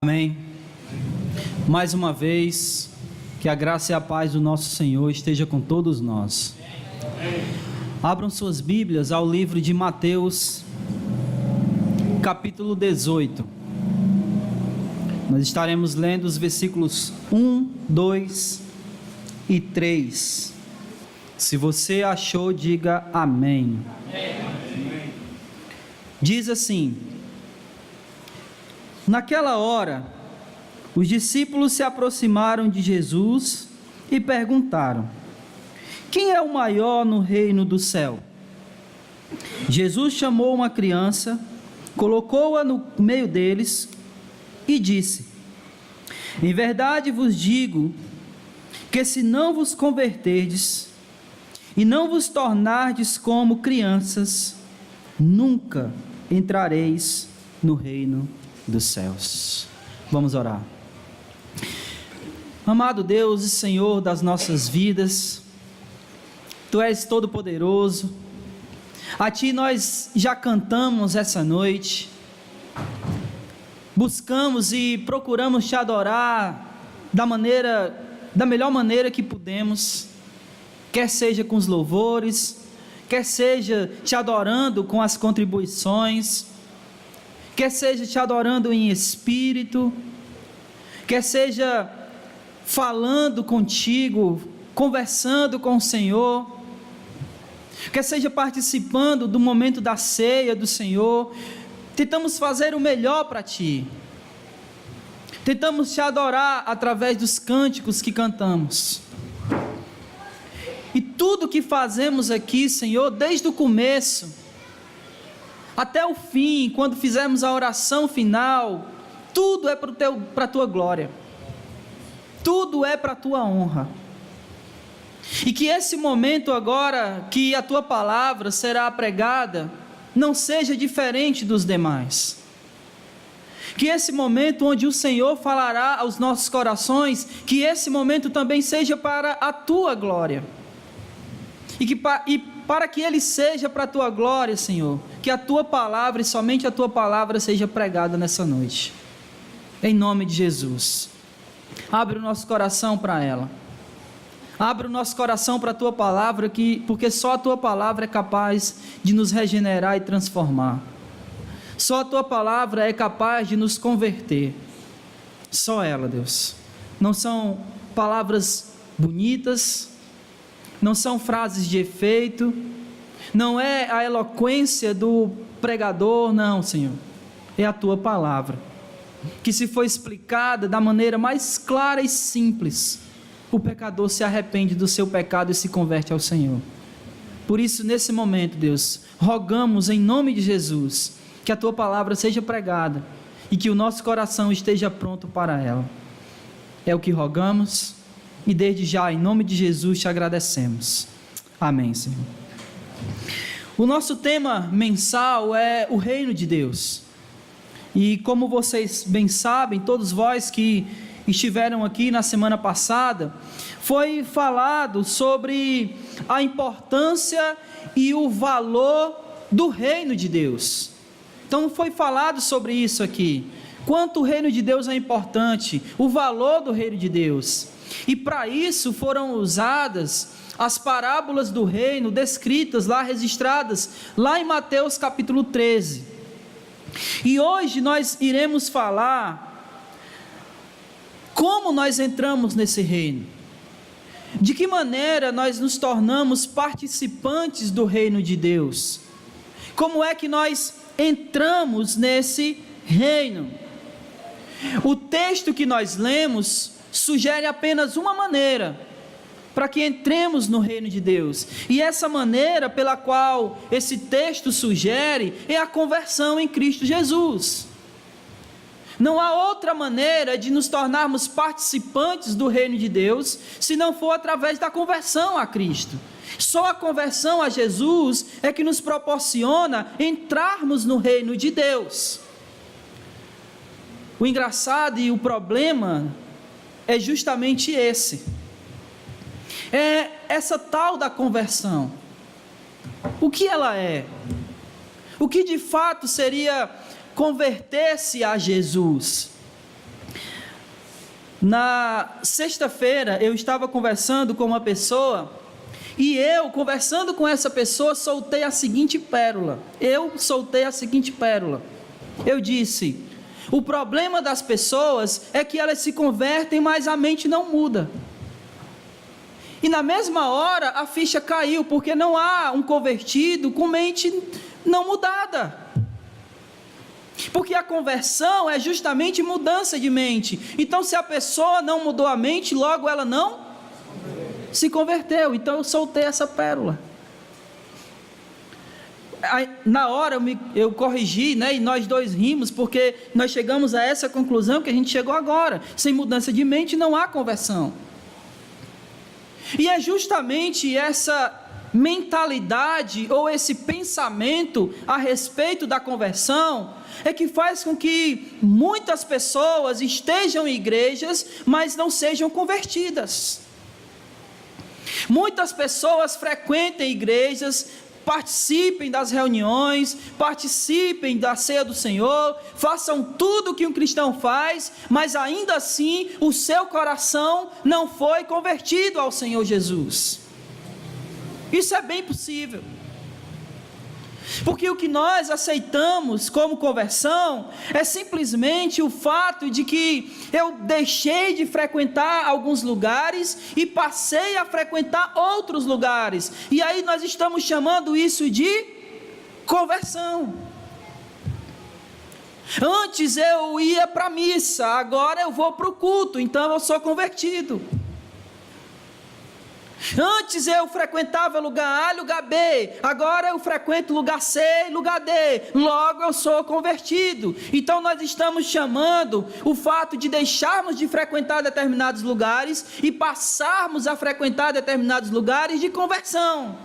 Amém. Mais uma vez, que a graça e a paz do nosso Senhor esteja com todos nós. Abram suas Bíblias ao livro de Mateus, capítulo 18. Nós estaremos lendo os versículos 1, 2 e 3. Se você achou, diga amém. Diz assim: naquela hora, os discípulos se aproximaram de Jesus e perguntaram: quem é o maior no reino do céu? Jesus chamou uma criança, colocou-a no meio deles e disse: em verdade vos digo que se não vos converterdes e não vos tornardes como crianças, nunca entrareis no reino dos céus. Vamos orar. Amado Deus e Senhor das nossas vidas, Tu és todo-poderoso, a Ti nós já cantamos essa noite, buscamos e procuramos Te adorar da melhor maneira que pudemos, quer seja com os louvores, quer seja Te adorando com as contribuições, quer seja Te adorando em espírito, quer seja falando contigo, conversando com o Senhor, quer seja participando do momento da ceia do Senhor. Tentamos fazer o melhor para Ti, tentamos Te adorar através dos cânticos que cantamos, e tudo que fazemos aqui, Senhor, desde o começo até o fim, quando fizermos a oração final, tudo é para a Tua glória, tudo é para a Tua honra. E que esse momento agora, que a Tua palavra será pregada, não seja diferente dos demais. Que esse momento onde o Senhor falará aos nossos corações, que esse momento também seja para a Tua glória. E para que ele seja para a Tua glória, Senhor, que a Tua palavra e somente a Tua palavra seja pregada nessa noite. Em nome de Jesus. Abre o nosso coração para ela. Abre o nosso coração para a Tua palavra, porque só a Tua palavra é capaz de nos regenerar e transformar. Só a Tua palavra é capaz de nos converter. Só ela, Deus. Não são palavras bonitas, não são frases de efeito, não é a eloquência do pregador, não, Senhor. É a Tua palavra, que se for explicada da maneira mais clara e simples, o pecador se arrepende do seu pecado e se converte ao Senhor. Por isso, nesse momento, Deus, rogamos em nome de Jesus, que a Tua palavra seja pregada e que o nosso coração esteja pronto para ela. É o que rogamos e desde já, em nome de Jesus, Te agradecemos. Amém, Senhor. O nosso tema mensal é o reino de Deus. E como vocês bem sabem, todos vós que estiveram aqui na semana passada, foi falado sobre a importância e o valor do reino de Deus. Então foi falado sobre isso aqui, quanto o reino de Deus é importante, o valor do reino de Deus. E para isso foram usadas as parábolas do reino descritas lá, registradas lá em Mateus capítulo 13. E hoje nós iremos falar como nós entramos nesse reino, de que maneira nós nos tornamos participantes do reino de Deus, como é que nós entramos nesse reino. O texto que nós lemos sugere apenas uma maneira para que entremos no reino de Deus, e essa maneira pela qual esse texto sugere é a conversão em Cristo Jesus. Não há outra maneira de nos tornarmos participantes do reino de Deus, se não for através da conversão a Cristo. Só a conversão a Jesus é que nos proporciona entrarmos no reino de Deus. O engraçado e o problema é justamente esse. É essa tal da conversão. O que ela é? O que de fato seria converter-se a Jesus? Na sexta-feira eu estava conversando com uma pessoa, e eu, conversando com essa pessoa, soltei a seguinte pérola. Eu disse: o problema das pessoas é que elas se convertem, mas a mente não muda. E na mesma hora a ficha caiu, porque não há um convertido com mente não mudada. Porque a conversão é justamente mudança de mente. Então, se a pessoa não mudou a mente, logo ela não se converteu. Então eu soltei essa pérola. Na hora eu corrigi, né, e nós dois rimos, porque nós chegamos a essa conclusão que a gente chegou agora: sem mudança de mente não há conversão. E é justamente essa mentalidade ou esse pensamento a respeito da conversão é que faz com que muitas pessoas estejam em igrejas, mas não sejam convertidas. Muitas pessoas frequentem igrejas, participem das reuniões, participem da ceia do Senhor, façam tudo o que um cristão faz, mas ainda assim o seu coração não foi convertido ao Senhor Jesus. Isso é bem possível, porque o que nós aceitamos como conversão é simplesmente o fato de que eu deixei de frequentar alguns lugares e passei a frequentar outros lugares, e aí nós estamos chamando isso de conversão. Antes eu ia para a missa, agora eu vou para o culto, então eu sou convertido. Antes eu frequentava lugar A, lugar B, agora eu frequento lugar C e lugar D, logo eu sou convertido. Então nós estamos chamando o fato de deixarmos de frequentar determinados lugares e passarmos a frequentar determinados lugares de conversão.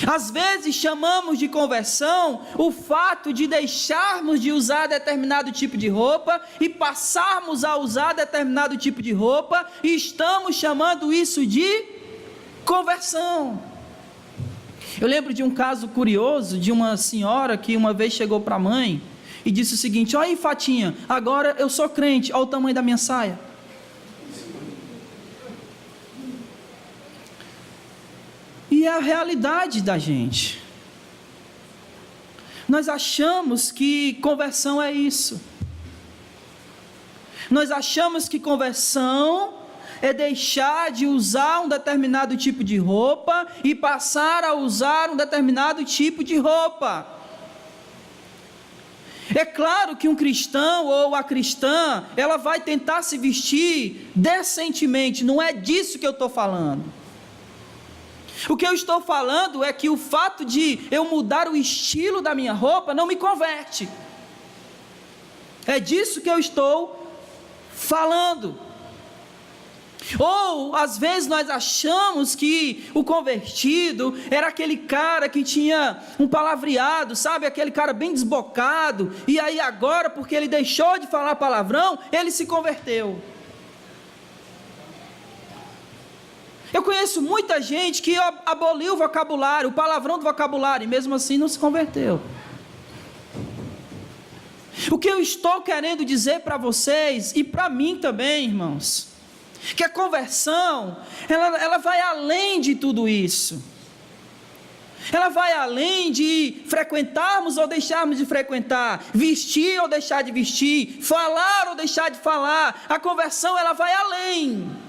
Às vezes chamamos de conversão o fato de deixarmos de usar determinado tipo de roupa e passarmos a usar determinado tipo de roupa, e estamos chamando isso de conversão. Eu lembro de um caso curioso de uma senhora que uma vez chegou para a mãe e disse o seguinte: olha aí, Fatinha, agora eu sou crente, olha o tamanho da minha saia. E é a realidade da gente. Nós achamos que conversão é isso. Nós achamos que conversão é deixar de usar um determinado tipo de roupa e passar a usar um determinado tipo de roupa. É claro que um cristão ou a cristã, ela vai tentar se vestir decentemente, não é disso que eu estou falando. O que eu estou falando é que o fato de eu mudar o estilo da minha roupa não me converte. É disso que eu estou falando. Ou às vezes nós achamos que o convertido era aquele cara que tinha um palavreado, sabe, aquele cara bem desbocado, e aí agora, porque ele deixou de falar palavrão, ele se converteu. Eu conheço muita gente que aboliu o vocabulário, o palavrão do vocabulário, e mesmo assim não se converteu. O que eu estou querendo dizer para vocês, e para mim também, irmãos, que a conversão, ela vai além de tudo isso. Ela vai além de frequentarmos ou deixarmos de frequentar, vestir ou deixar de vestir, falar ou deixar de falar. A conversão, ela vai além.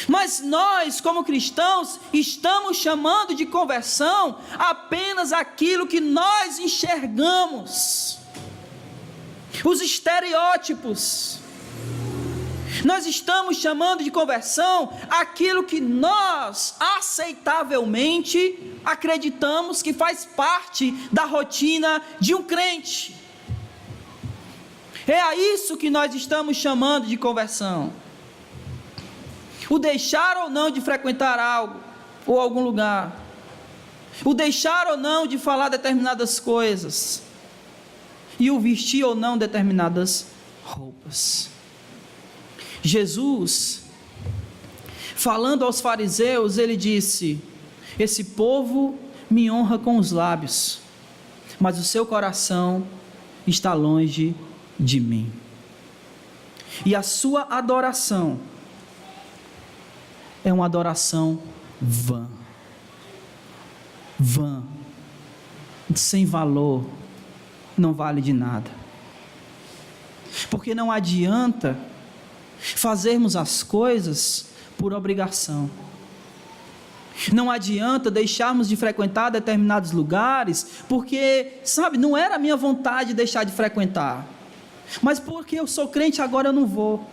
Mas nós, como cristãos, estamos chamando de conversão apenas aquilo que nós enxergamos, os estereótipos. Nós estamos chamando de conversão aquilo que nós aceitavelmente acreditamos que faz parte da rotina de um crente. É a isso que nós estamos chamando de conversão. O deixar ou não de frequentar algo ou algum lugar, o deixar ou não de falar determinadas coisas, e o vestir ou não determinadas roupas. Jesus, falando aos fariseus, ele disse: esse povo me honra com os lábios, mas o seu coração está longe de mim. E a sua adoração é uma adoração vã, sem valor, não vale de nada. Porque não adianta fazermos as coisas por obrigação. Não adianta deixarmos de frequentar determinados lugares, porque, sabe, não era a minha vontade deixar de frequentar, mas porque eu sou crente agora eu não vou.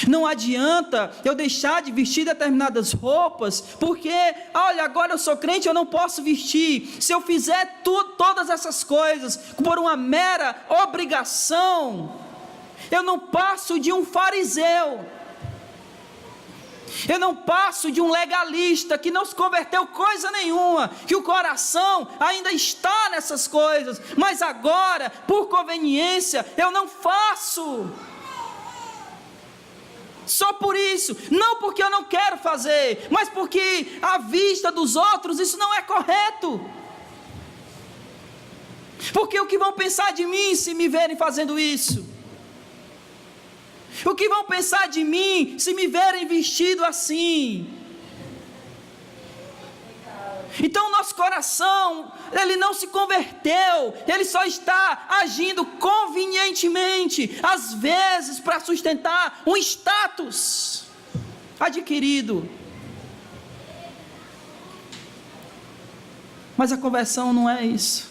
Não adianta eu deixar de vestir determinadas roupas, porque, olha, agora eu sou crente, eu não posso vestir. Se eu fizer todas essas coisas por uma mera obrigação, eu não passo de um fariseu, eu não passo de um legalista que não se converteu coisa nenhuma, que o coração ainda está nessas coisas, mas agora, por conveniência, eu não faço. Só por isso, não porque eu não quero fazer, mas porque à vista dos outros isso não é correto. Porque o que vão pensar de mim se me verem fazendo isso? O que vão pensar de mim se me verem vestido assim? Então nosso coração, ele não se converteu, ele só está agindo convenientemente, às vezes para sustentar um status adquirido. Mas a conversão não é isso.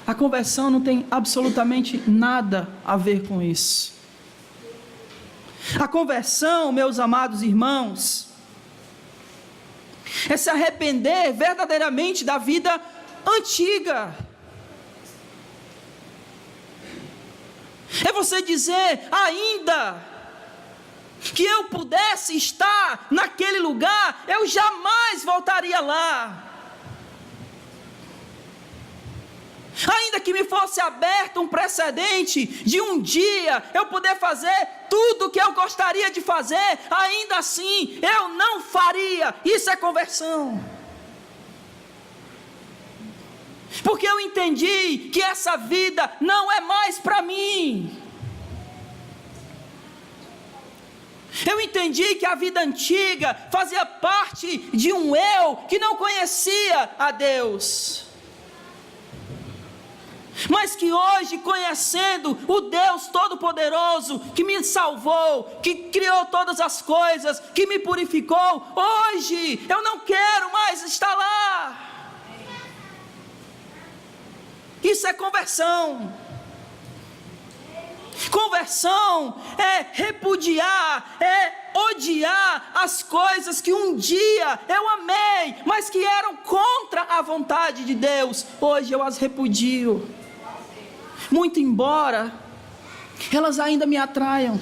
A conversão não tem absolutamente nada a ver com isso. A conversão, meus amados irmãos, é se arrepender verdadeiramente da vida antiga. É você dizer, ainda que eu pudesse estar naquele lugar, eu jamais voltaria lá. Ainda que me fosse aberto um precedente de um dia eu poder fazer tudo o que eu gostaria de fazer, ainda assim eu não faria. Isso é conversão. Porque eu entendi que essa vida não é mais para mim. Eu entendi que a vida antiga fazia parte de um eu que não conhecia a Deus, mas que hoje, conhecendo o Deus Todo-Poderoso, que me salvou, que criou todas as coisas, que me purificou, hoje eu não quero mais estar lá. Isso é conversão. Conversão é repudiar, é odiar as coisas que um dia eu amei, mas que eram contra a vontade de Deus. Hoje eu as repudio. Muito embora elas ainda me atraiam,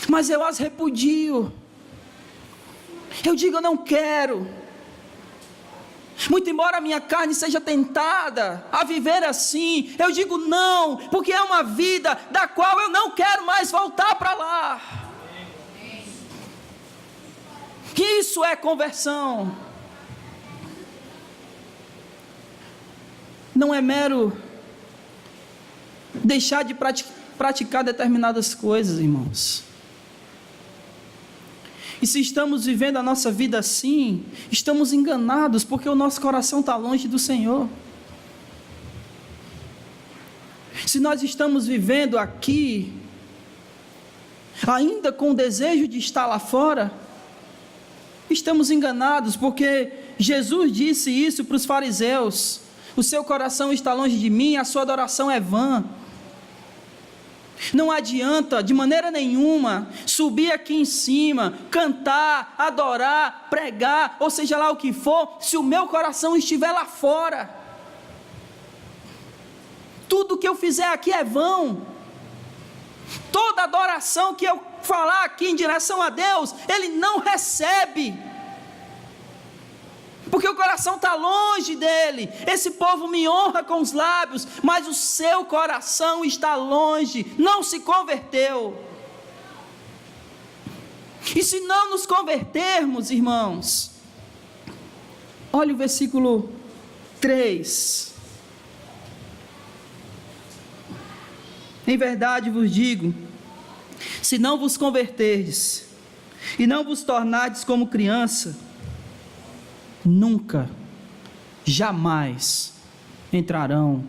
mas eu as repudio. Eu digo, eu não quero. Muito embora a minha carne seja tentada a viver assim, eu digo não, porque é uma vida da qual eu não quero mais voltar para lá. Isso é conversão. Não é mero deixar de praticar determinadas coisas, irmãos. E se estamos vivendo a nossa vida assim, estamos enganados, porque o nosso coração está longe do Senhor. Se nós estamos vivendo aqui, ainda com o desejo de estar lá fora, estamos enganados, porque Jesus disse isso para os fariseus: o seu coração está longe de mim, a sua adoração é vã. Não adianta de maneira nenhuma subir aqui em cima, cantar, adorar, pregar, ou seja lá o que for, se o meu coração estiver lá fora. Tudo que eu fizer aqui é vão. Toda adoração que eu falar aqui em direção a Deus, Ele não recebe, porque o coração está longe dele. Esse povo me honra com os lábios, mas o seu coração está longe, não se converteu. E se não nos convertermos, irmãos, olha o versículo 3. Em verdade vos digo, se não vos converterdes e não vos tornardes como criança, nunca, jamais entrarão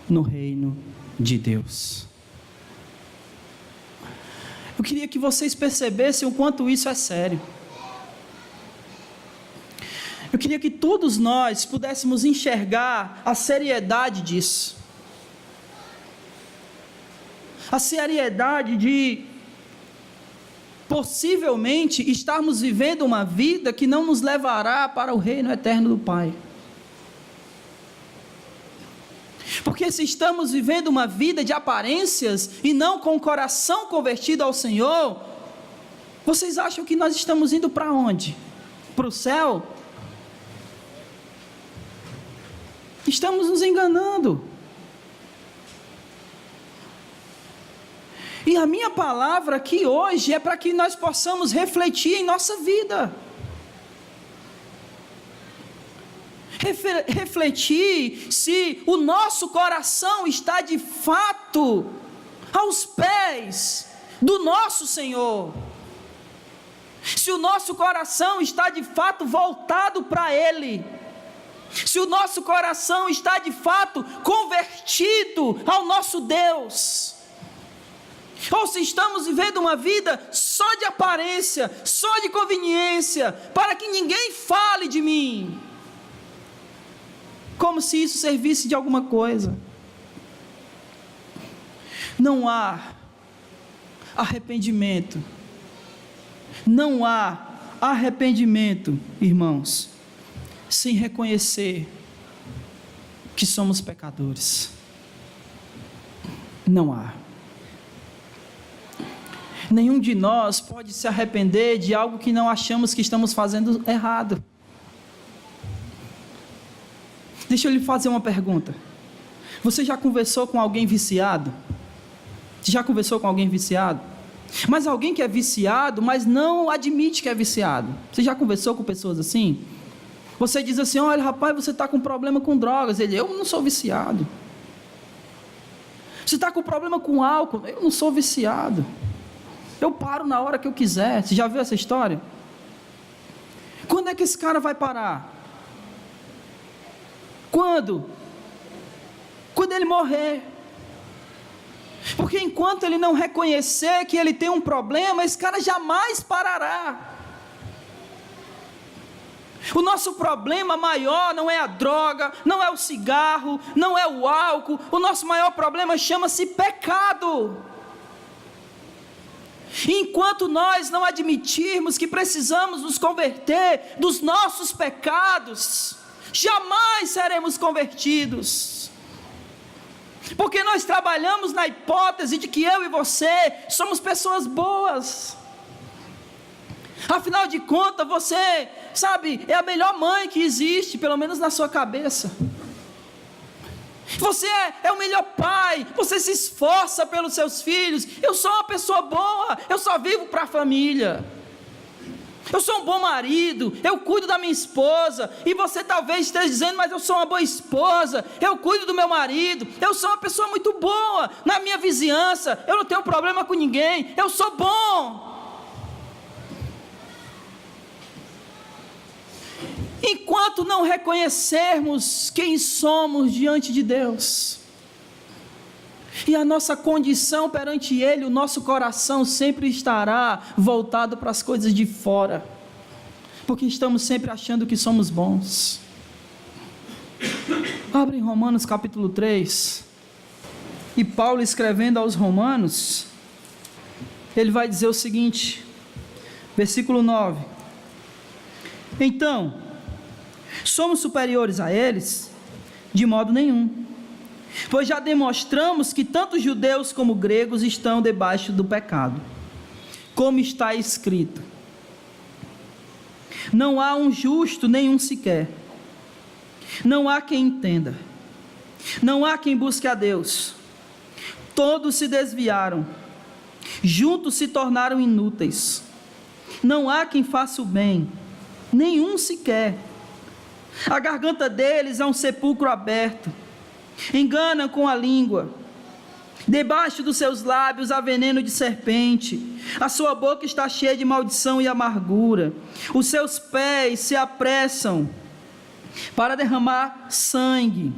no reino de Deus. Eu queria que vocês percebessem o quanto isso é sério. Eu queria que todos nós pudéssemos enxergar a seriedade disso. A seriedade de possivelmente estarmos vivendo uma vida que não nos levará para o reino eterno do Pai. Porque se estamos vivendo uma vida de aparências e não com o coração convertido ao Senhor, vocês acham que nós estamos indo para onde? Para o céu? Estamos nos enganando. E a minha palavra aqui hoje é para que nós possamos refletir em nossa vida. Refletir se o nosso coração está de fato aos pés do nosso Senhor. Se o nosso coração está de fato voltado para Ele. Se o nosso coração está de fato convertido ao nosso Deus. Ou se estamos vivendo uma vida só de aparência, só de conveniência, para que ninguém fale de mim, como se isso servisse de alguma coisa. Não há arrependimento, não há arrependimento, irmãos, sem reconhecer que somos pecadores. Não há. Nenhum de nós pode se arrepender de algo que não achamos que estamos fazendo errado. Deixa eu lhe fazer uma pergunta. Você já conversou com alguém viciado? Você já conversou com alguém viciado? Mas alguém que é viciado, mas não admite que é viciado. Você já conversou com pessoas assim? Você diz assim: olha rapaz, você está com problema com drogas. Ele: eu não sou viciado. Você está com problema com álcool? Eu não sou viciado. Eu paro na hora que eu quiser. Você já viu essa história? Quando é que esse cara vai parar? Quando? Quando ele morrer. Porque enquanto ele não reconhecer que ele tem um problema, esse cara jamais parará. O nosso problema maior não é a droga, não é o cigarro, não é o álcool. O nosso maior problema chama-se pecado. Enquanto nós não admitirmos que precisamos nos converter dos nossos pecados, jamais seremos convertidos. Porque nós trabalhamos na hipótese de que eu e você somos pessoas boas. Afinal de contas, você, sabe, é a melhor mãe que existe, pelo menos na sua cabeça. Você é o melhor pai, você se esforça pelos seus filhos. Eu sou uma pessoa boa, eu só vivo para a família. Eu sou um bom marido, eu cuido da minha esposa. E você talvez esteja dizendo: mas eu sou uma boa esposa, eu cuido do meu marido, eu sou uma pessoa muito boa na minha vizinhança, eu não tenho problema com ninguém, eu sou bom. Enquanto não reconhecermos quem somos diante de Deus, e a nossa condição perante Ele, o nosso coração sempre estará voltado para as coisas de fora, porque estamos sempre achando que somos bons. Abre em Romanos capítulo 3, e Paulo, escrevendo aos Romanos, ele vai dizer o seguinte, versículo 9: então, somos superiores a eles? De modo nenhum, pois já demonstramos que tanto judeus como gregos estão debaixo do pecado, como está escrito: não há um justo, nenhum sequer, não há quem entenda, não há quem busque a Deus, todos se desviaram, juntos se tornaram inúteis, não há quem faça o bem, nenhum sequer. A garganta deles é um sepulcro aberto, enganam com a língua, debaixo dos seus lábios há veneno de serpente, a sua boca está cheia de maldição e amargura, os seus pés se apressam para derramar sangue,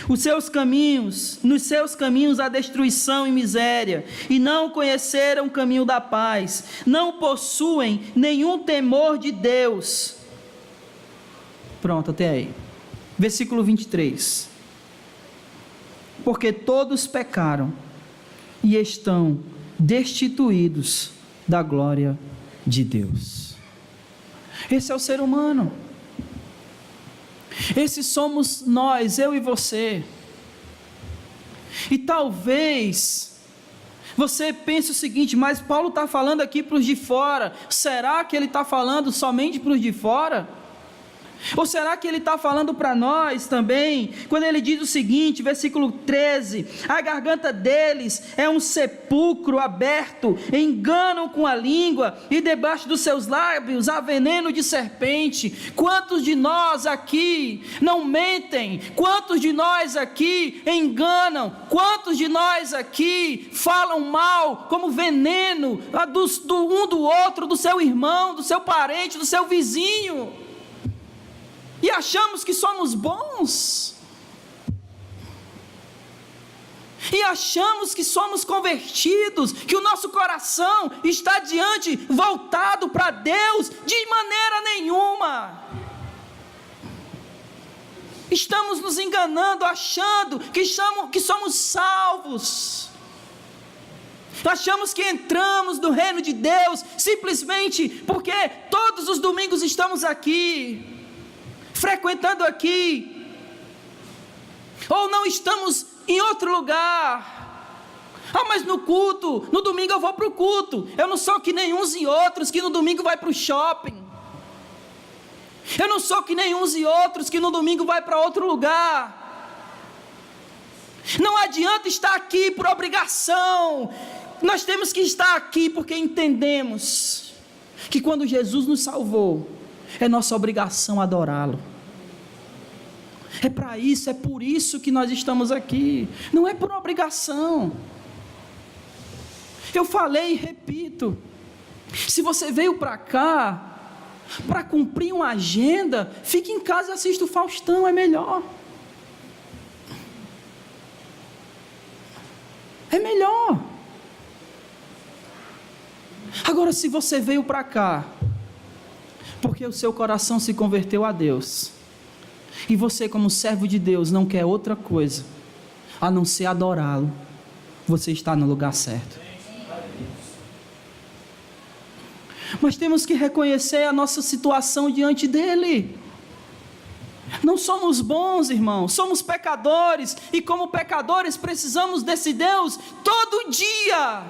nos seus caminhos há destruição e miséria, e não conheceram o caminho da paz, não possuem nenhum temor de Deus. Pronto, até aí. Versículo 23. Porque todos pecaram e estão destituídos da glória de Deus. Esse é o ser humano. Esses somos nós, eu e você. E talvez você pense o seguinte: mas Paulo está falando aqui para os de fora. Será que ele está falando somente para os de fora? Ou será que ele está falando para nós também, quando ele diz o seguinte, versículo 13: a garganta deles é um sepulcro aberto, enganam com a língua, e debaixo dos seus lábios há veneno de serpente. Quantos de nós aqui não mentem? Quantos de nós aqui enganam? Quantos de nós aqui falam mal, como veneno, do um do outro, do seu irmão, do seu parente, do seu vizinho? E achamos que somos bons, e achamos que somos convertidos, que o nosso coração está voltado para Deus. De maneira nenhuma. Estamos nos enganando, achando que somos salvos. Achamos que entramos no reino de Deus simplesmente porque todos os domingos estamos aqui, frequentando aqui, ou não estamos em outro lugar. Mas no culto, no domingo eu vou para o culto. Eu não sou que nem uns e outros que no domingo vai para o shopping. Eu não sou que nem uns e outros que no domingo vai para outro lugar. Não adianta estar aqui por obrigação. Nós temos que estar aqui porque entendemos que quando Jesus nos salvou, é nossa obrigação adorá-lo. É para isso, é por isso que nós estamos aqui. Não é por obrigação. Eu falei e repito: se você veio para cá para cumprir uma agenda, fique em casa e assista o Faustão, é melhor. É melhor. Agora, se você veio para cá porque o seu coração se converteu a Deus, e você, como servo de Deus, não quer outra coisa a não ser adorá-lo, você está no lugar certo. Mas temos que reconhecer a nossa situação diante dele. Não somos bons, irmãos, somos pecadores, e como pecadores precisamos desse Deus todo dia,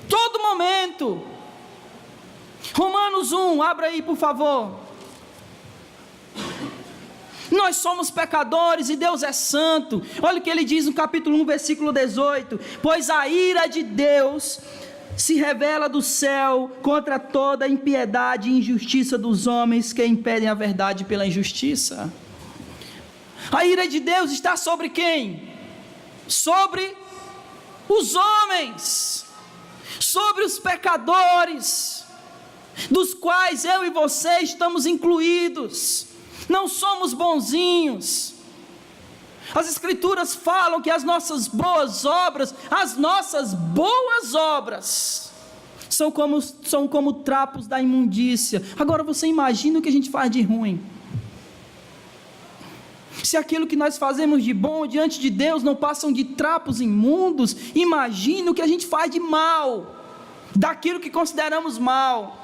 todo momento. Romanos 1, abra aí por favor. Nós somos pecadores e Deus é santo. Olha o que ele diz no capítulo 1, versículo 18: pois a ira de Deus se revela do céu contra toda a impiedade e injustiça dos homens que impedem a verdade pela injustiça. A ira de Deus está sobre quem? Sobre os homens, sobre os pecadores, dos quais eu e você estamos incluídos. Não somos bonzinhos. As escrituras falam que as nossas boas obras são como trapos da imundícia. Agora você imagina o que a gente faz de ruim. Se aquilo que nós fazemos de bom diante de Deus não passam de trapos imundos, imagina o que a gente faz de mal, daquilo que consideramos mal.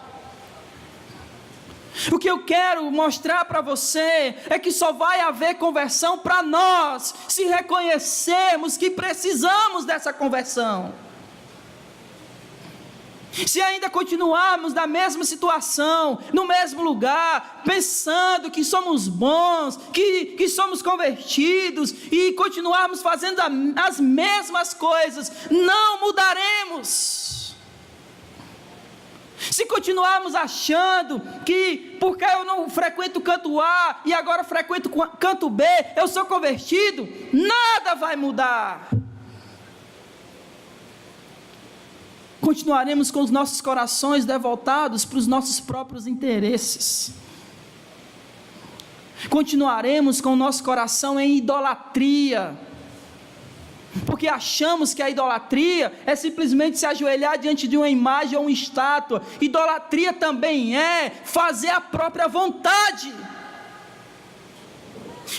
O que eu quero mostrar para você é que só vai haver conversão para nós se reconhecermos que precisamos dessa conversão. Se ainda continuarmos na mesma situação, no mesmo lugar, pensando que somos bons, que somos convertidos, e continuarmos fazendo as mesmas coisas, não mudaremos. Se continuarmos achando que porque eu não frequento canto A e agora frequento canto B, eu sou convertido, nada vai mudar. Continuaremos com os nossos corações devotados para os nossos próprios interesses. Continuaremos com o nosso coração em idolatria, porque achamos que a idolatria é simplesmente se ajoelhar diante de uma imagem ou uma estátua. Idolatria também é fazer a própria vontade.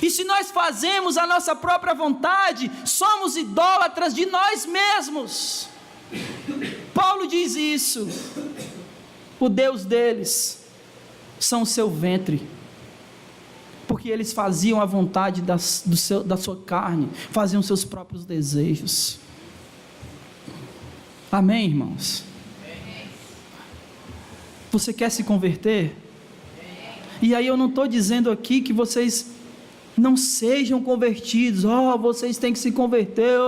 E se nós fazemos a nossa própria vontade, somos idólatras de nós mesmos. Paulo diz isso. O Deus deles são o seu ventre, porque eles faziam a vontade da sua carne, faziam seus próprios desejos. Amém, irmãos? Você quer se converter? E aí eu não estou dizendo aqui que vocês não sejam convertidos, vocês têm que se converter,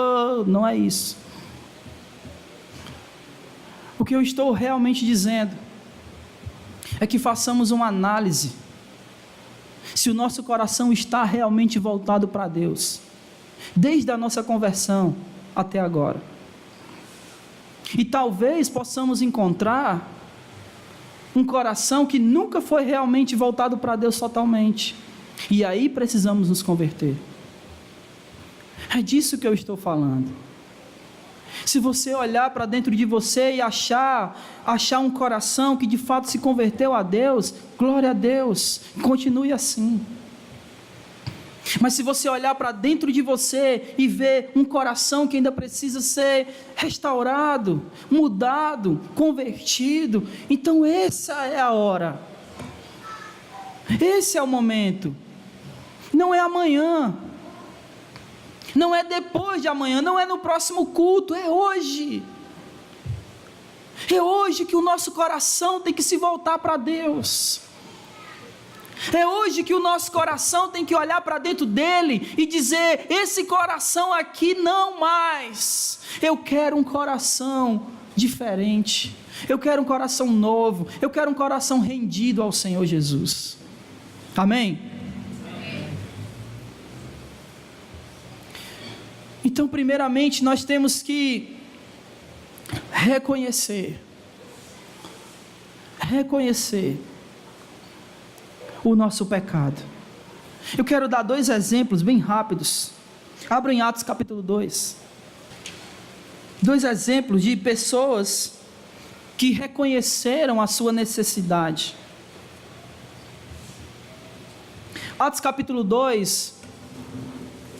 não é isso. O que eu estou realmente dizendo é que façamos uma análise, se o nosso coração está realmente voltado para Deus, desde a nossa conversão até agora. E talvez possamos encontrar um coração que nunca foi realmente voltado para Deus totalmente, e aí precisamos nos converter. É disso que eu estou falando. Se você olhar para dentro de você e achar um coração que de fato se converteu a Deus, glória a Deus, continue assim. Mas se você olhar para dentro de você e ver um coração que ainda precisa ser restaurado, mudado, convertido, então essa é a hora, esse é o momento, não é amanhã, não é depois de amanhã, não é no próximo culto, é hoje. É hoje que o nosso coração tem que se voltar para Deus. É hoje que o nosso coração tem que olhar para dentro dele e dizer: esse coração aqui não mais. Eu quero um coração diferente. Eu quero um coração novo. Eu quero um coração rendido ao Senhor Jesus. Amém? Então, primeiramente, nós temos que reconhecer o nosso pecado. Eu quero dar 2 exemplos bem rápidos. Abra em Atos capítulo 2. 2 exemplos de pessoas que reconheceram a sua necessidade. Atos capítulo 2,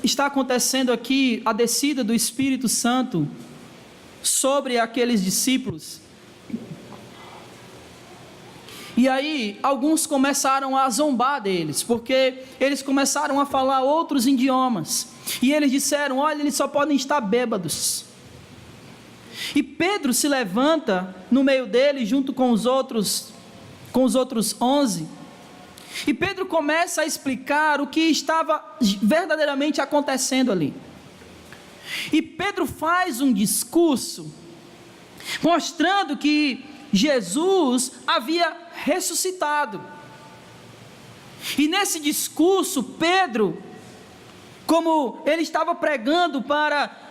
está acontecendo aqui a descida do Espírito Santo sobre aqueles discípulos. E aí, alguns começaram a zombar deles, porque eles começaram a falar outros idiomas. E eles disseram: olha, eles só podem estar bêbados. E Pedro se levanta no meio deles, junto com os outros 11. E Pedro começa a explicar o que estava verdadeiramente acontecendo ali. E Pedro faz um discurso mostrando que Jesus havia ressuscitado. E nesse discurso, Pedro, como ele estava pregando para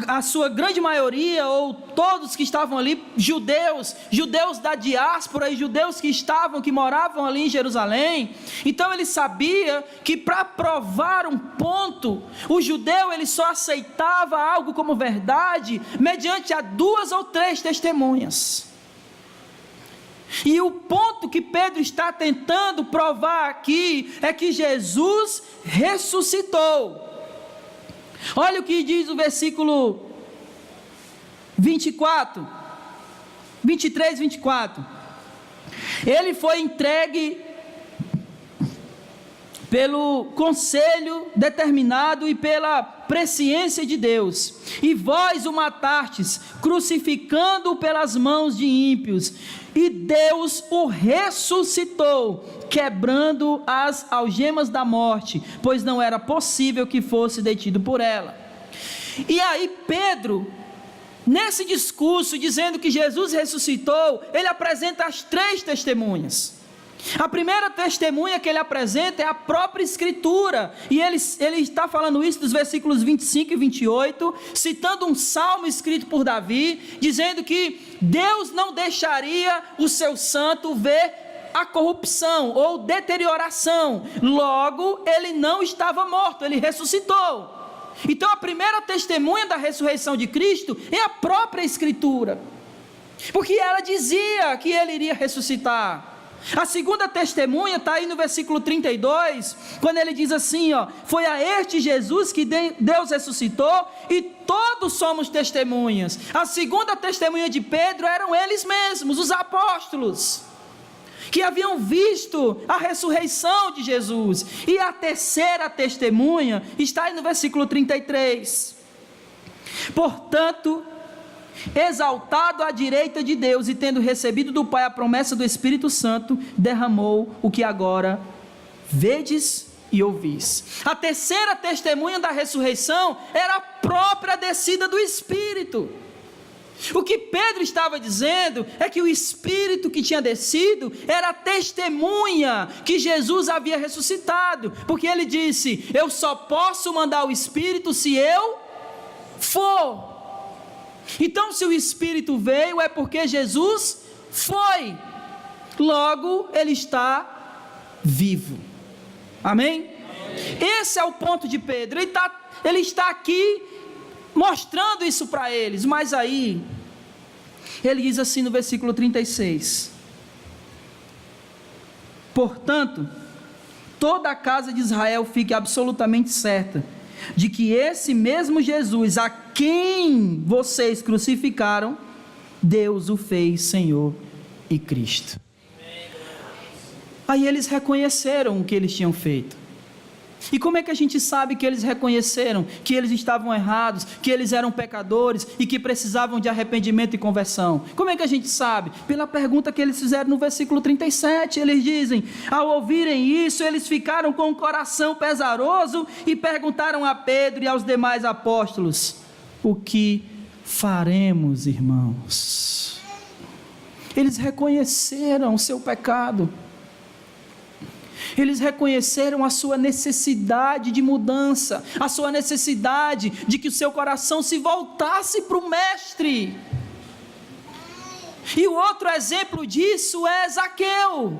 a sua grande maioria, ou todos que estavam ali, judeus da diáspora e judeus que moravam ali em Jerusalém, então ele sabia que para provar um ponto, o judeu ele só aceitava algo como verdade mediante a 2 ou 3 testemunhas. E o ponto que Pedro está tentando provar aqui é que Jesus ressuscitou. Olha o que diz o versículo 23, 24. Ele foi entregue pelo conselho determinado e pela presciência de Deus, e vós o matastes, crucificando-o pelas mãos de ímpios, e Deus o ressuscitou, quebrando as algemas da morte, pois não era possível que fosse detido por ela. E aí Pedro nesse discurso dizendo que Jesus ressuscitou, ele apresenta as 3 testemunhas. A primeira testemunha que ele apresenta é a própria Escritura, e ele está falando isso dos versículos 25 e 28, citando um salmo escrito por Davi, dizendo que Deus não deixaria o seu santo ver a corrupção ou deterioração, logo ele não estava morto, ele ressuscitou. Então a primeira testemunha da ressurreição de Cristo é a própria Escritura, porque ela dizia que ele iria ressuscitar. A segunda testemunha está aí no versículo 32, quando ele diz assim, foi a este Jesus que Deus ressuscitou, e todos somos testemunhas. A segunda testemunha de Pedro eram eles mesmos, os apóstolos, que haviam visto a ressurreição de Jesus. E a terceira testemunha está aí no versículo 33. Portanto, exaltado à direita de Deus, e tendo recebido do Pai a promessa do Espírito Santo, derramou o que agora vedes e ouvis. A terceira testemunha da ressurreição era a própria descida do Espírito. O que Pedro estava dizendo é que o Espírito que tinha descido era a testemunha que Jesus havia ressuscitado, porque ele disse: eu só posso mandar o Espírito se eu for. Então, se o Espírito veio, é porque Jesus foi, logo ele está vivo. Amém? Esse é o ponto de Pedro. Ele está aqui mostrando isso para eles, mas aí ele diz assim no versículo 36: portanto, toda a casa de Israel fique absolutamente certa de que esse mesmo Jesus, a quem vocês crucificaram, Deus o fez Senhor e Cristo. Aí eles reconheceram o que eles tinham feito. E como é que a gente sabe que eles reconheceram que eles estavam errados, que eles eram pecadores e que precisavam de arrependimento e conversão? Como é que a gente sabe? Pela pergunta que eles fizeram no versículo 37, eles dizem: ao ouvirem isso, eles ficaram com o coração pesaroso e perguntaram a Pedro e aos demais apóstolos: o que faremos, irmãos? Eles reconheceram o seu pecado. Eles reconheceram a sua necessidade de mudança, a sua necessidade de que o seu coração se voltasse para o Mestre. E o outro exemplo disso é Zaqueu.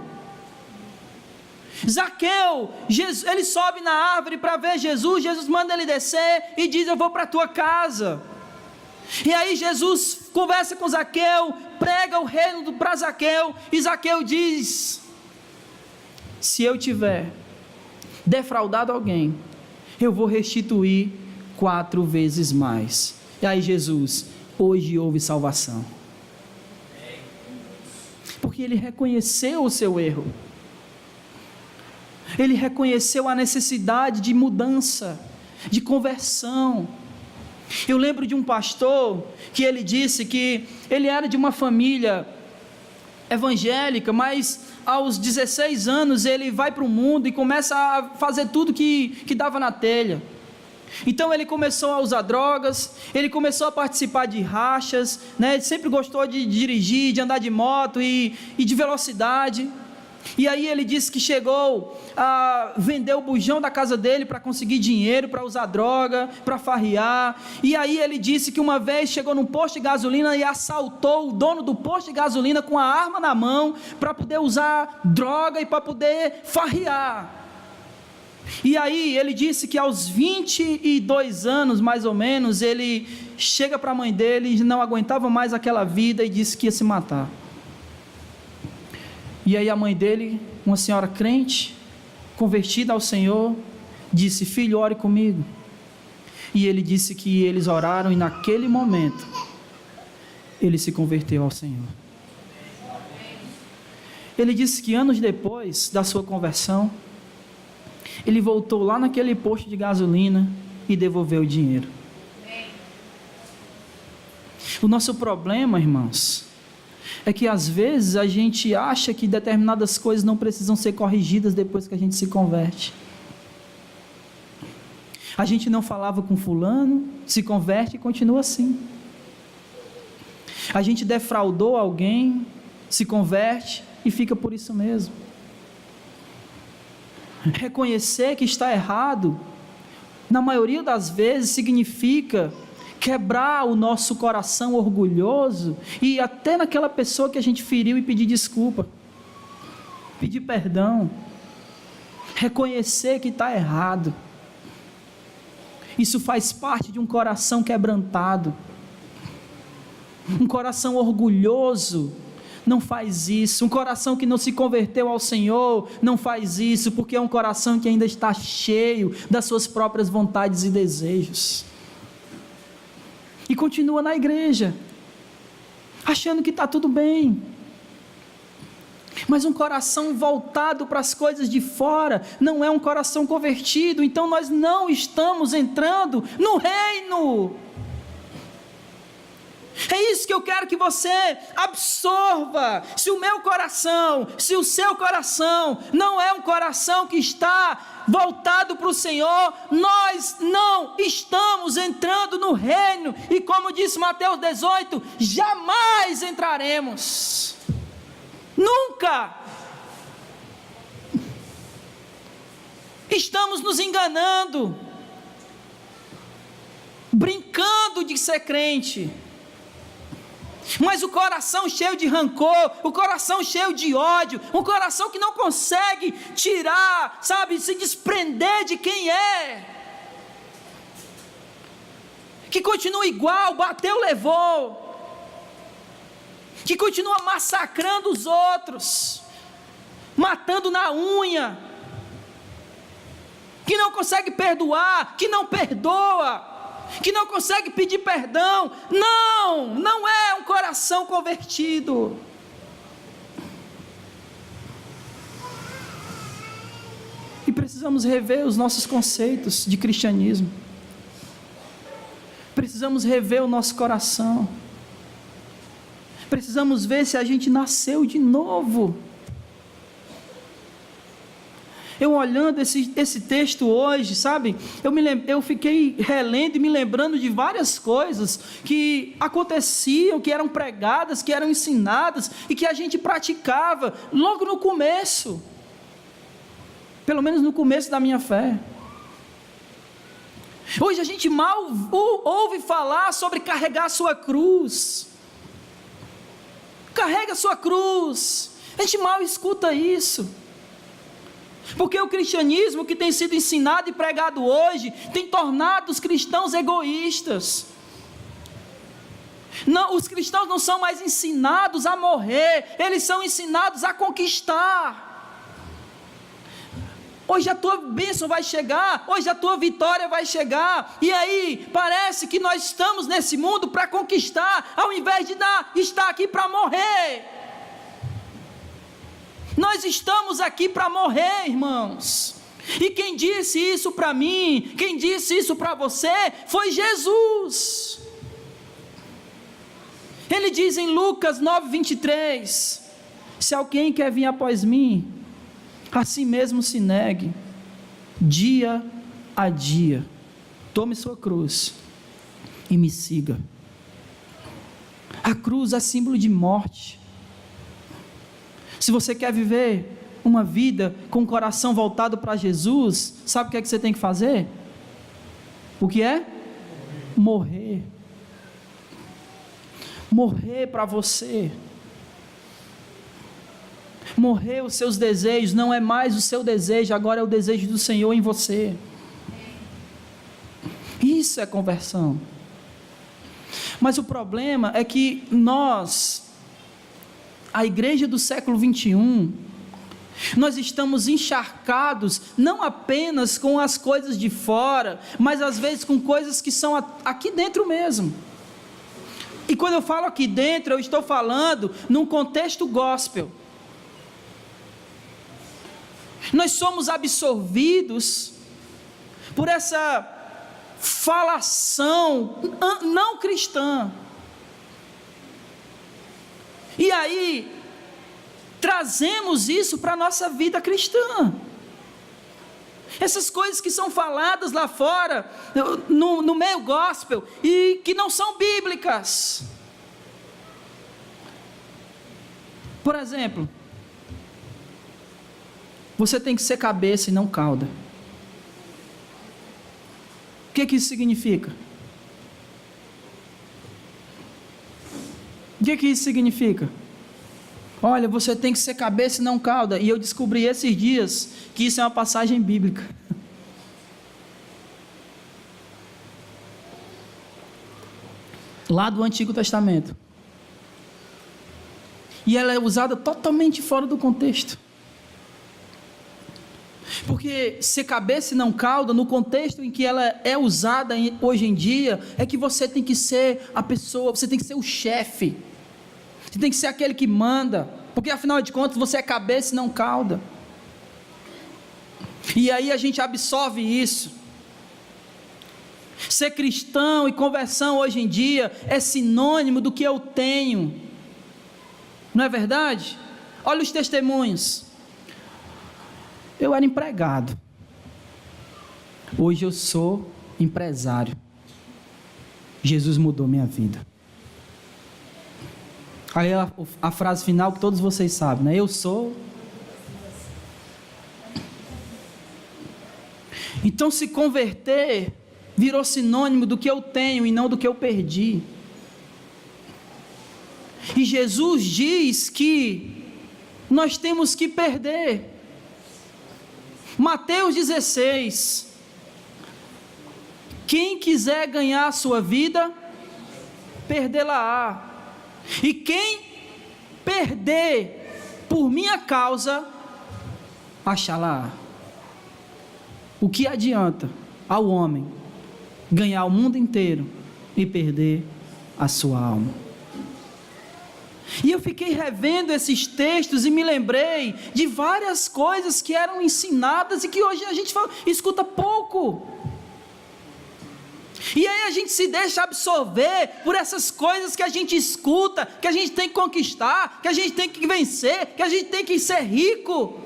Zaqueu, ele sobe na árvore para ver Jesus, Jesus manda ele descer e diz: eu vou para a tua casa. E aí Jesus conversa com Zaqueu, prega o reino para Zaqueu, e Zaqueu diz: se eu tiver defraudado alguém, eu vou restituir 4 vezes mais. E aí Jesus: hoje houve salvação. Porque ele reconheceu o seu erro. Ele reconheceu a necessidade de mudança, de conversão. Eu lembro de um pastor que ele disse que ele era de uma família evangélica, mas aos 16 anos ele vai para o mundo e começa a fazer tudo que dava na telha. Então ele começou a usar drogas, ele começou a participar de rachas, né? Ele sempre gostou de dirigir, de andar de moto e de velocidade. E aí ele disse que chegou a vender o bujão da casa dele para conseguir dinheiro, para usar droga, para farrear. E aí ele disse que uma vez chegou num posto de gasolina e assaltou o dono do posto de gasolina com a arma na mão, para poder usar droga e para poder farrear. E aí ele disse que aos 22 anos mais ou menos, ele chega para a mãe dele e não aguentava mais aquela vida e disse que ia se matar. E aí a mãe dele, uma senhora crente, convertida ao Senhor, disse: filho, ore comigo. E ele disse que eles oraram, e naquele momento ele se converteu ao Senhor. Ele disse que anos depois da sua conversão, ele voltou lá naquele posto de gasolina e devolveu o dinheiro. O nosso problema, irmãos, é que às vezes a gente acha que determinadas coisas não precisam ser corrigidas depois que a gente se converte. A gente não falava com fulano, se converte e continua assim. A gente defraudou alguém, se converte e fica por isso mesmo. Reconhecer que está errado, na maioria das vezes, significa quebrar o nosso coração orgulhoso e ir até naquela pessoa que a gente feriu e pedir desculpa, pedir perdão, reconhecer que está errado. Isso faz parte de um coração quebrantado. Um coração orgulhoso não faz isso. Um coração que não se converteu ao Senhor não faz isso, porque é um coração que ainda está cheio das suas próprias vontades e desejos. E continua na igreja, achando que está tudo bem. Mas um coração voltado para as coisas de fora não é um coração convertido. Então nós não estamos entrando no reino. É isso que eu quero que você absorva. Se o meu coração, se o seu coração não é um coração que está voltado para o Senhor, nós não estamos entrando no reino. E como disse Mateus 18, jamais entraremos. Nunca. Estamos nos enganando, brincando de ser crente, mas o coração cheio de rancor, o coração cheio de ódio, um coração que não consegue tirar, sabe, se desprender de quem é, que continua igual, bateu, levou, que continua massacrando os outros, matando na unha, que não consegue perdoar, que não perdoa, que não consegue pedir perdão. Não é um coração convertido. E precisamos rever os nossos conceitos de cristianismo. Precisamos rever o nosso coração. Precisamos ver se a gente nasceu de novo. Eu olhando esse texto hoje, sabe, eu fiquei relendo e me lembrando de várias coisas que aconteciam, que eram pregadas, que eram ensinadas e que a gente praticava logo no começo, pelo menos no começo da minha fé. Hoje a gente mal ouve falar sobre carregar a sua cruz. Carrega a sua cruz. A gente mal escuta isso. Porque o cristianismo que tem sido ensinado e pregado hoje tem tornado os cristãos egoístas. Não, os cristãos não são mais ensinados a morrer, eles são ensinados a conquistar. Hoje a tua bênção vai chegar, hoje a tua vitória vai chegar, e aí parece que nós estamos nesse mundo para conquistar, ao invés de estar aqui para morrer. Nós estamos aqui para morrer, irmãos. E quem disse isso para mim, quem disse isso para você, foi Jesus. Ele diz em Lucas 9:23, se alguém quer vir após mim, a si mesmo se negue, dia a dia, tome sua cruz e me siga. A cruz é símbolo de morte. Se você quer viver uma vida com o coração voltado para Jesus, sabe o que é que você tem que fazer? O que é? Morrer. Morrer para você. Morrer os seus desejos, não é mais o seu desejo, agora é o desejo do Senhor em você. Isso é conversão. Mas o problema é que a igreja do século 21, nós estamos encharcados, não apenas com as coisas de fora, mas às vezes com coisas que são aqui dentro mesmo. E quando eu falo aqui dentro, eu estou falando num contexto gospel. Nós somos absorvidos por essa falação não cristã. E aí, trazemos isso para a nossa vida cristã. Essas coisas que são faladas lá fora, no meio gospel, e que não são bíblicas. Por exemplo, você tem que ser cabeça e não cauda. O que isso significa? O que isso significa? Olha, você tem que ser cabeça e não cauda. E eu descobri esses dias que isso é uma passagem bíblica. Lá do Antigo Testamento. E ela é usada totalmente fora do contexto. Porque ser cabeça e não cauda, no contexto em que ela é usada hoje em dia, é que você tem que ser a pessoa, você tem que ser o chefe. Você tem que ser aquele que manda, porque afinal de contas você é cabeça e não cauda. E aí a gente absorve isso. Ser cristão e conversão hoje em dia é sinônimo do que eu tenho. Não é verdade? Olha os testemunhos. Eu era empregado. Hoje eu sou empresário. Jesus mudou minha vida. Aí a frase final que todos vocês sabem, né? Eu sou. Então se converter virou sinônimo do que eu tenho e não do que eu perdi. E Jesus diz que nós temos que perder. Mateus 16. Quem quiser ganhar a sua vida, perdê-la-á. E quem perder por minha causa, achá-la-á. O que adianta ao homem ganhar o mundo inteiro e perder a sua alma? E eu fiquei revendo esses textos e me lembrei de várias coisas que eram ensinadas e que hoje a gente escuta pouco. E aí a gente se deixa absorver por essas coisas que a gente escuta, que a gente tem que conquistar, que a gente tem que vencer, que a gente tem que ser rico.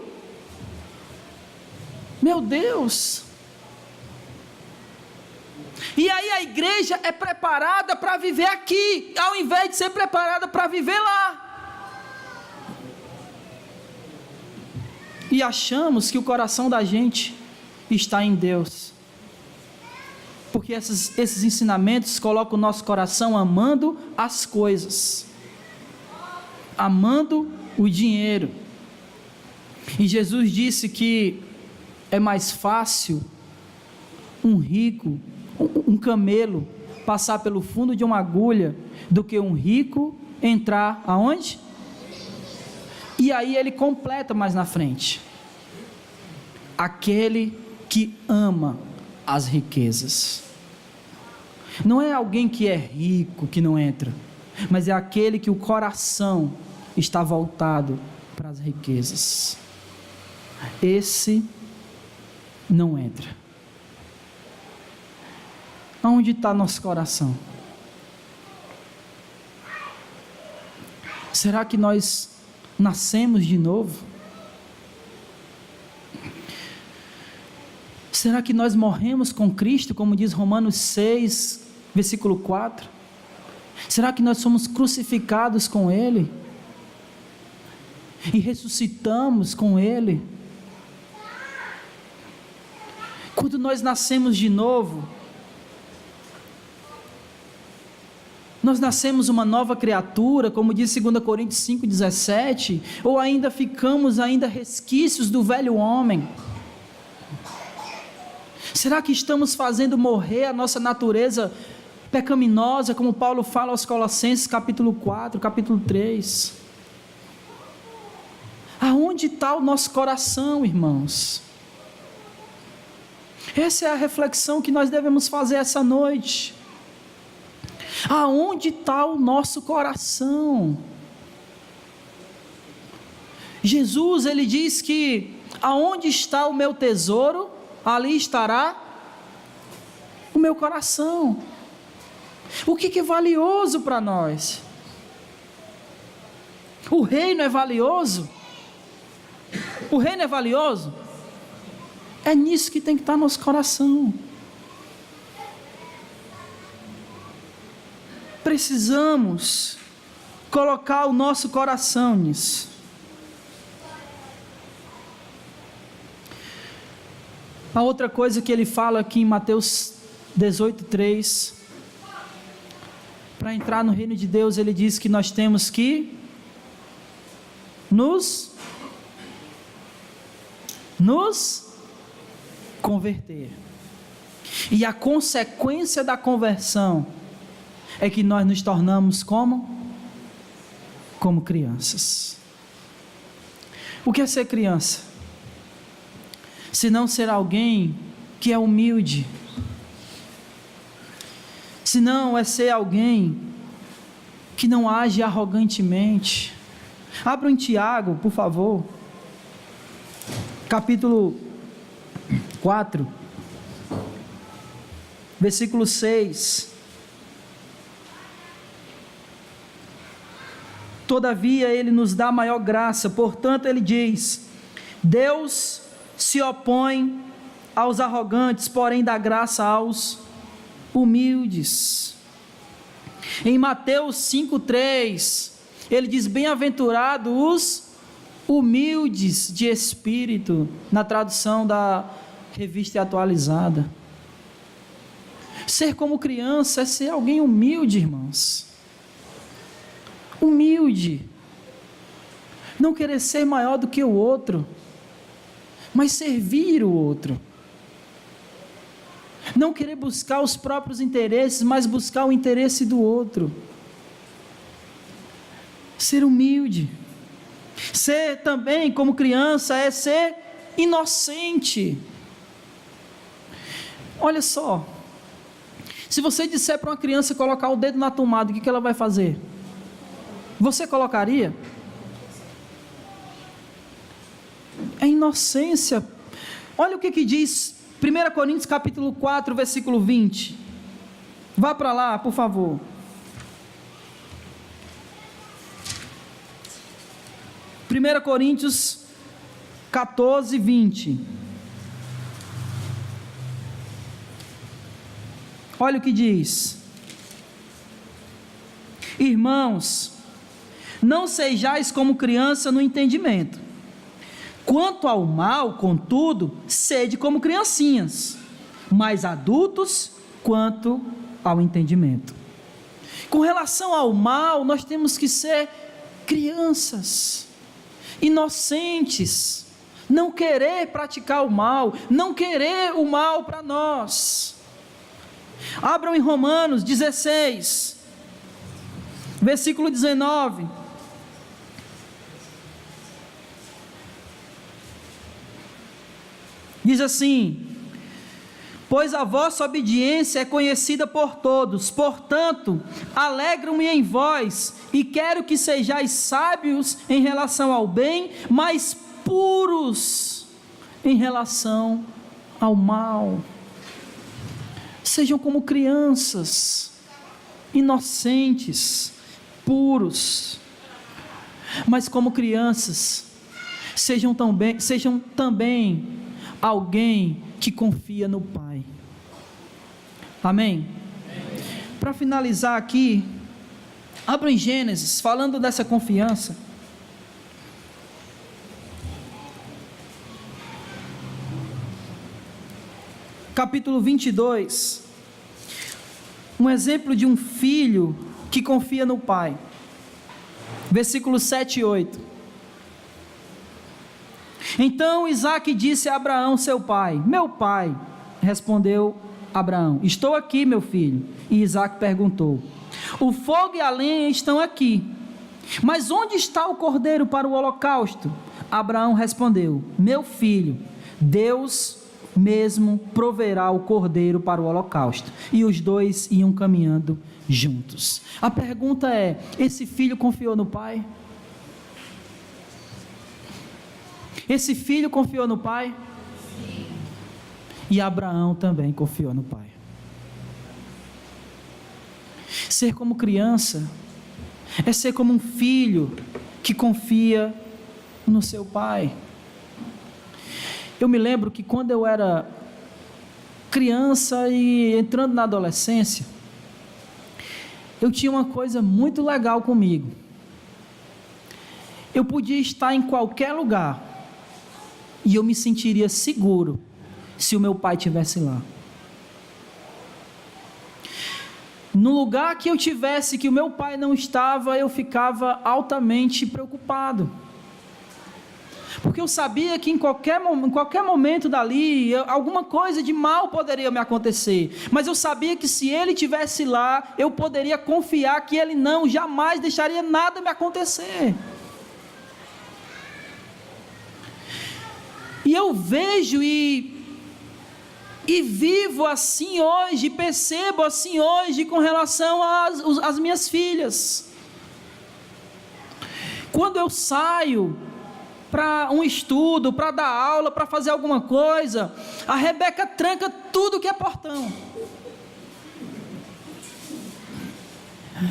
Meu Deus! E aí a igreja é preparada para viver aqui, ao invés de ser preparada para viver lá. E achamos que o coração da gente está em Deus. Porque esses ensinamentos colocam o nosso coração amando as coisas, amando o dinheiro. E Jesus disse que é mais fácil um rico, um camelo, passar pelo fundo de uma agulha, do que um rico entrar aonde? E aí ele completa mais na frente: aquele que ama as riquezas. Não é alguém que é rico que não entra, mas é aquele que o coração está voltado para as riquezas. Esse não entra. Aonde está nosso coração? Será que nós nascemos de novo? Será que nós morremos com Cristo, como diz Romanos 6, versículo 4? Será que nós somos crucificados com Ele? E ressuscitamos com Ele? Quando nós nascemos de novo, nós nascemos uma nova criatura, como diz 2 Coríntios 5,17, ou ainda ficamos resquícios do velho homem? Será que estamos fazendo morrer a nossa natureza pecaminosa, como Paulo fala aos Colossenses capítulo 4, capítulo 3? Aonde está o nosso coração, irmãos? Essa é a reflexão que nós devemos fazer essa noite. Aonde está o nosso coração? Jesus, ele diz que aonde está o meu tesouro, ali estará o meu coração. O que é valioso para nós? O reino é valioso? O reino é valioso? É nisso que tem que estar nosso coração. Precisamos colocar o nosso coração nisso. A outra coisa que ele fala aqui em Mateus 18:3, para entrar no reino de Deus, ele diz que nós temos que nos converter. E a consequência da conversão é que nós nos tornamos como crianças. O que é ser criança? Se não ser alguém que é humilde, se não é ser alguém que não age arrogantemente. Abra em Tiago, por favor, capítulo 4, versículo 6. Todavia ele nos dá maior graça, portanto ele diz: Deus se opõe aos arrogantes, porém dá graça aos humildes. Em Mateus 5:3, ele diz: bem-aventurados os humildes de espírito, na tradução da Revista Atualizada. Ser como criança é ser alguém humilde, irmãos. Humilde. Não querer ser maior do que o outro, mas servir o outro. Não querer buscar os próprios interesses, mas buscar o interesse do outro. Ser humilde. Ser também como criança é ser inocente. Olha só, se você disser para uma criança colocar o dedo na tomada, o que ela vai fazer? Você colocaria? É inocência. Olha o que diz 1 Coríntios capítulo 4, versículo 20. Vá para lá, por favor. 1 Coríntios 14, 20. Olha o que diz: irmãos, não sejais como criança no entendimento. Quanto ao mal, contudo, sede como criancinhas, mais adultos quanto ao entendimento. Com relação ao mal, nós temos que ser crianças, inocentes, não querer praticar o mal, não querer o mal para nós. Abram em Romanos 16, versículo 19. Diz assim: pois a vossa obediência é conhecida por todos, portanto, alegro-me em vós, e quero que sejais sábios em relação ao bem, mas puros em relação ao mal. Sejam como crianças, inocentes, puros, mas como crianças, sejam também alguém que confia no Pai. Amém? Para finalizar aqui, abra em Gênesis, falando dessa confiança. Capítulo 22, um exemplo de um filho que confia no pai, versículos 7 e 8. Então Isaque disse a Abraão seu pai: meu pai. Respondeu Abraão: estou aqui, meu filho. E Isaque perguntou: o fogo e a lenha estão aqui, mas onde está o cordeiro para o holocausto? Abraão respondeu: meu filho, Deus mesmo proverá o cordeiro para o holocausto. E os dois iam caminhando juntos. A pergunta é: esse filho confiou no pai? Esse filho confiou no pai? Sim. E Abraão também confiou no pai. Ser como criança é ser como um filho que confia no seu pai. Eu me lembro que quando eu era criança e entrando na adolescência, eu tinha uma coisa muito legal comigo. Eu podia estar em qualquer lugar e eu me sentiria seguro se o meu pai estivesse lá. No lugar que eu tivesse que o meu pai não estava, eu ficava altamente preocupado. Porque eu sabia que em qualquer momento dali, alguma coisa de mal poderia me acontecer. Mas eu sabia que se ele estivesse lá, eu poderia confiar que ele jamais deixaria nada me acontecer. E eu vejo e vivo assim hoje, percebo assim hoje com relação às minhas filhas. Quando eu saio para um estudo, para dar aula, para fazer alguma coisa, a Rebeca tranca tudo que é portão.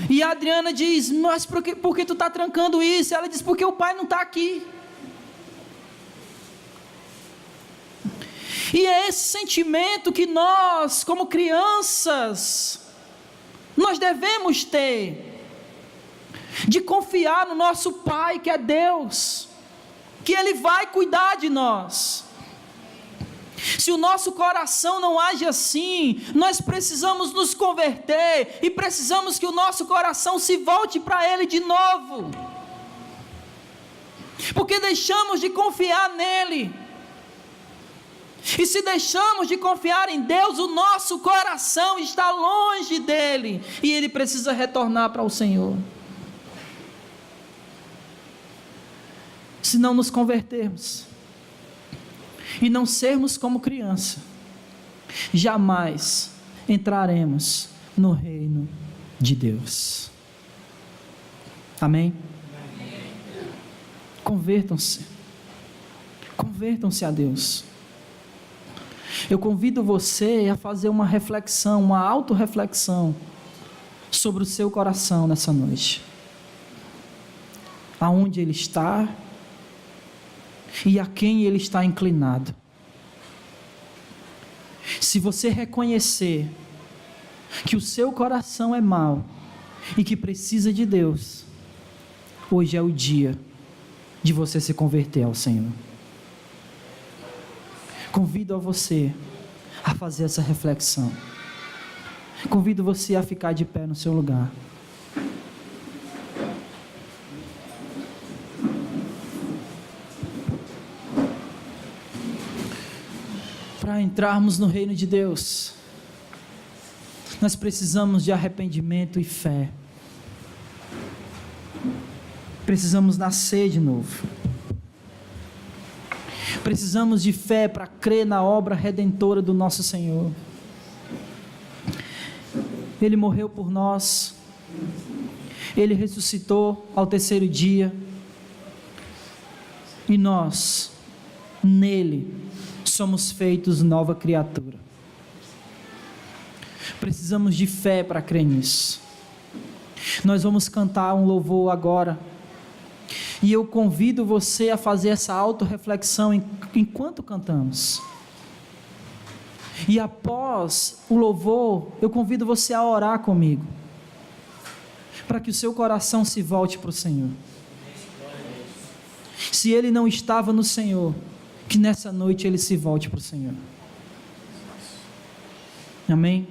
E a Adriana diz: mas por que tu está trancando isso? Ela diz: porque o pai não está aqui. E é esse sentimento que nós, como crianças, nós devemos ter, de confiar no nosso Pai, que é Deus, que Ele vai cuidar de nós. Se o nosso coração não age assim, nós precisamos nos converter, e precisamos que o nosso coração se volte para Ele de novo, porque deixamos de confiar nele. E se deixamos de confiar em Deus, o nosso coração está longe dele, e ele precisa retornar para o Senhor. Se não nos convertermos e não sermos como criança, jamais entraremos no reino de Deus. Amém? Convertam-se a Deus. Eu convido você a fazer uma reflexão, uma autorreflexão sobre o seu coração nessa noite. Aonde ele está e a quem ele está inclinado. Se você reconhecer que o seu coração é mau e que precisa de Deus, hoje é o dia de você se converter ao Senhor. Convido a você a fazer essa reflexão. Convido você a ficar de pé no seu lugar. Para entrarmos no reino de Deus, nós precisamos de arrependimento e fé. Precisamos nascer de novo. Precisamos de fé para crer na obra redentora do nosso Senhor. Ele morreu por nós, Ele ressuscitou ao terceiro dia, e nós, nele, somos feitos nova criatura. Precisamos de fé para crer nisso. Nós vamos cantar um louvor agora, e eu convido você a fazer essa autorreflexão enquanto cantamos. E após o louvor, eu convido você a orar comigo, para que o seu coração se volte para o Senhor. Se ele não estava no Senhor, que nessa noite ele se volte para o Senhor. Amém?